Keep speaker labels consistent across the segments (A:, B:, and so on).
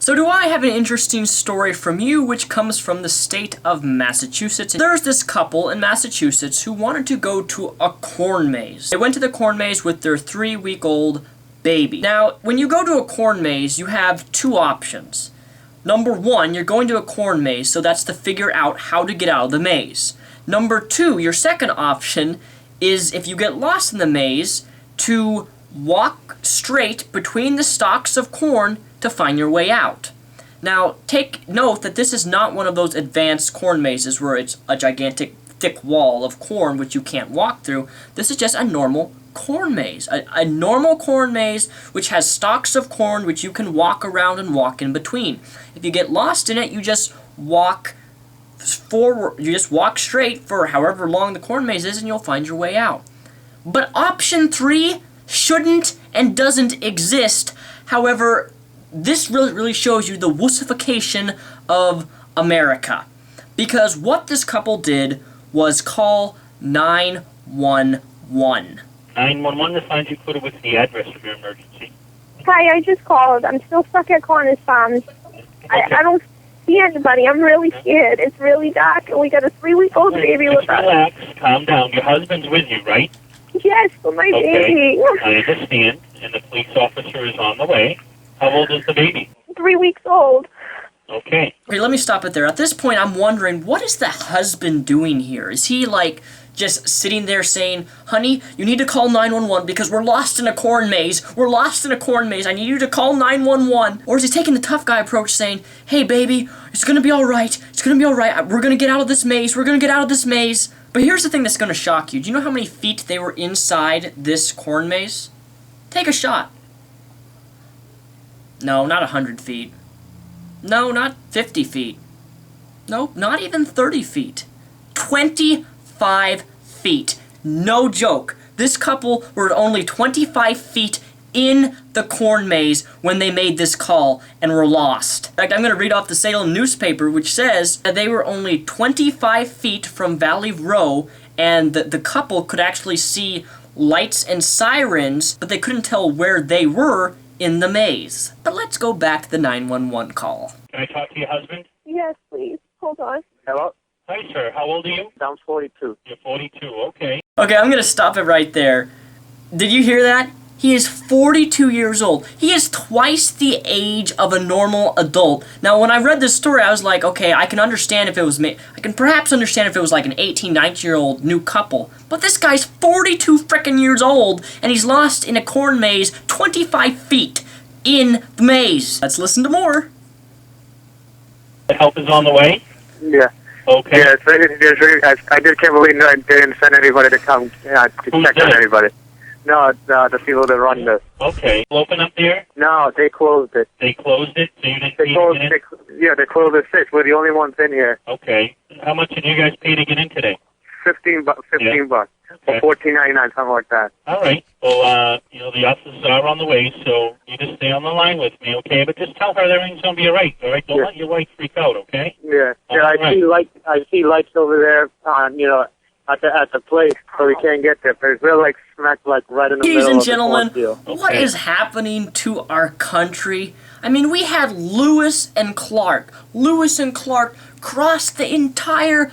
A: So do I have an interesting story from you, which comes from the state of Massachusetts. There's this couple in Massachusetts who wanted to go to a corn maze. They went to the corn maze with their 3-week-old baby. Now, when you go to a corn maze, you have two options. Number one, you're going to a corn maze, so that's to figure out how to get out of the maze. Number two, your second option is, if you get lost in the maze, to walk straight between the stalks of corn to find your way out. Now, take note that this is not one of those advanced corn mazes where it's a gigantic thick wall of corn which you can't walk through. This is just a normal corn maze. A normal corn maze which has stalks of corn which you can walk around and walk in between. If you get lost in it, you just walk forward, you just walk straight for however long the corn maze is and you'll find your way out. But option 3 shouldn't and doesn't exist. However, this really shows you the Wussifcation of America. Because what this couple did was call 911.
B: 911 to find you put what's the address of your emergency.
C: Hi, I just called. I'm still stuck at Cornish Farms. I don't see anybody. I'm really scared. It's really dark, and we got a 3-week-old baby with us.
B: Relax, calm down. Your husband's with you, right?
C: Yes, for my baby.
B: I understand, and the police officer is on the way. How old is the baby?
C: 3 weeks old.
B: Okay.
A: Okay, let me stop it there. At this point, I'm wondering, what is the husband doing here? Is he, like, just sitting there saying, honey, you need to call 911 because we're lost in a corn maze. We're lost in a corn maze. I need you to call 911. Or is he taking the tough guy approach saying, hey, baby, it's going to be all right. It's going to be all right. We're going to get out of this maze. We're going to get out of this maze. But here's the thing that's going to shock you. Do you know how many feet they were inside this corn maze? Take a shot. No, not 100 feet. No, not 50 feet. No, not even 30 feet. 25 feet. No joke. This couple were only 25 feet in the corn maze when they made this call and were lost. In fact, I'm going to read off the Salem newspaper, which says that they were only 25 feet from Valley Row, and the couple could actually see lights and sirens, but they couldn't tell where they were in the maze. But let's go back to the 911 call.
B: Can I talk to your husband?
C: Yes, please. Hold on.
D: Hello?
B: Hi, sir. How old are you?
D: I'm 42.
B: You're 42. Okay.
A: Okay, I'm going to stop it right there. Did you hear that? He is 42 years old. He is twice the age of a normal adult. Now, when I read this story, I was like, okay, I can understand if it was I can perhaps understand if it was like an 18, 19-year-old new couple. But this guy's 42 frickin' years old, and he's lost in a corn maze 25 feet in the maze. Let's listen to more.
B: The help is on the way?
D: Yeah.
B: Okay.
D: Yeah, I just can't believe they didn't send anybody to come to check on anybody. No, the people that run this.
B: Okay. Open up there?
D: No, they closed it.
B: They closed it, so you didn't
D: They
B: pay
D: closed
B: to get in?
D: they closed at 6. We're the only ones in here.
B: Okay. How much did you guys pay to get in today?
D: $15 bucks.
B: Okay.
D: Or $14.99, something like that.
B: All right. Well, the officers are on the way, so you just stay on the line with me, okay? But just tell her that everything's going to be all right, all right? Don't let your wife freak out, okay?
D: Yeah. Yeah,
B: All
D: I see lights over there on, at the place, so we can't get there. But we're like smack right in the
A: Ladies
D: middle
A: and
D: of the
A: gentlemen,
D: cornfield.
A: what is happening to our country? I mean, we had Lewis and Clark. Lewis and Clark crossed the entire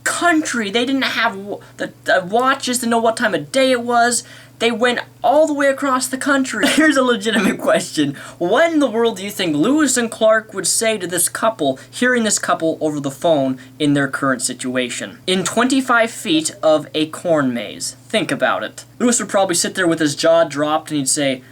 A: country. They didn't have the watches to know what time of day it was. They went all the way across the country. Here's a legitimate question. What in the world do you think Lewis and Clark would say to this couple, hearing this couple over the phone in their current situation? In 25 feet of a corn maze. Think about it. Lewis would probably sit there with his jaw dropped and he'd say,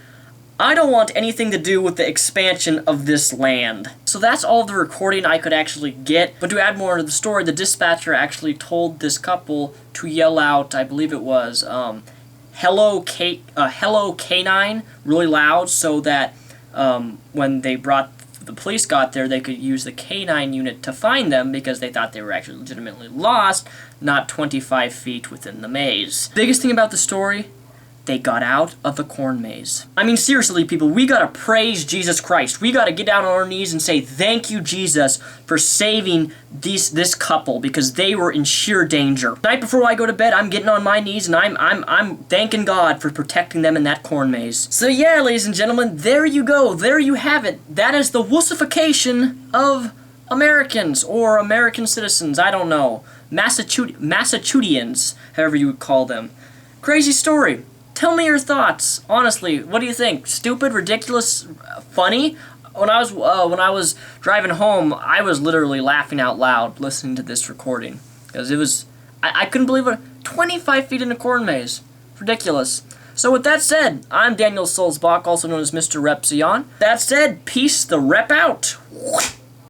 A: I don't want anything to do with the expansion of this land. So that's all the recording I could actually get. But to add more to the story, the dispatcher actually told this couple to yell out, I believe it was, hello canine, really loud, so that when the police got there, they could use the canine unit to find them because they thought they were actually legitimately lost, not 25 feet within the maze. Biggest thing about the story, they got out of the corn maze. I mean, seriously, people, we gotta praise Jesus Christ. We gotta get down on our knees and say, thank you, Jesus, for saving this couple, because they were in sheer danger. Night before I go to bed, I'm getting on my knees and I'm thanking God for protecting them in that corn maze. So yeah, ladies and gentlemen, there you go. There you have it. That is the wussification of Americans, or American citizens, I don't know. Massachusettsians, however you would call them. Crazy story. Tell me your thoughts. Honestly, what do you think? Stupid, ridiculous, funny? When I was driving home, I was literally laughing out loud listening to this recording, because it was, I couldn't believe it. 25 feet in a corn maze. Ridiculous. So with that said, I'm Daniel Sulzbach, also known as Mr. Repzion. That said, peace the rep out.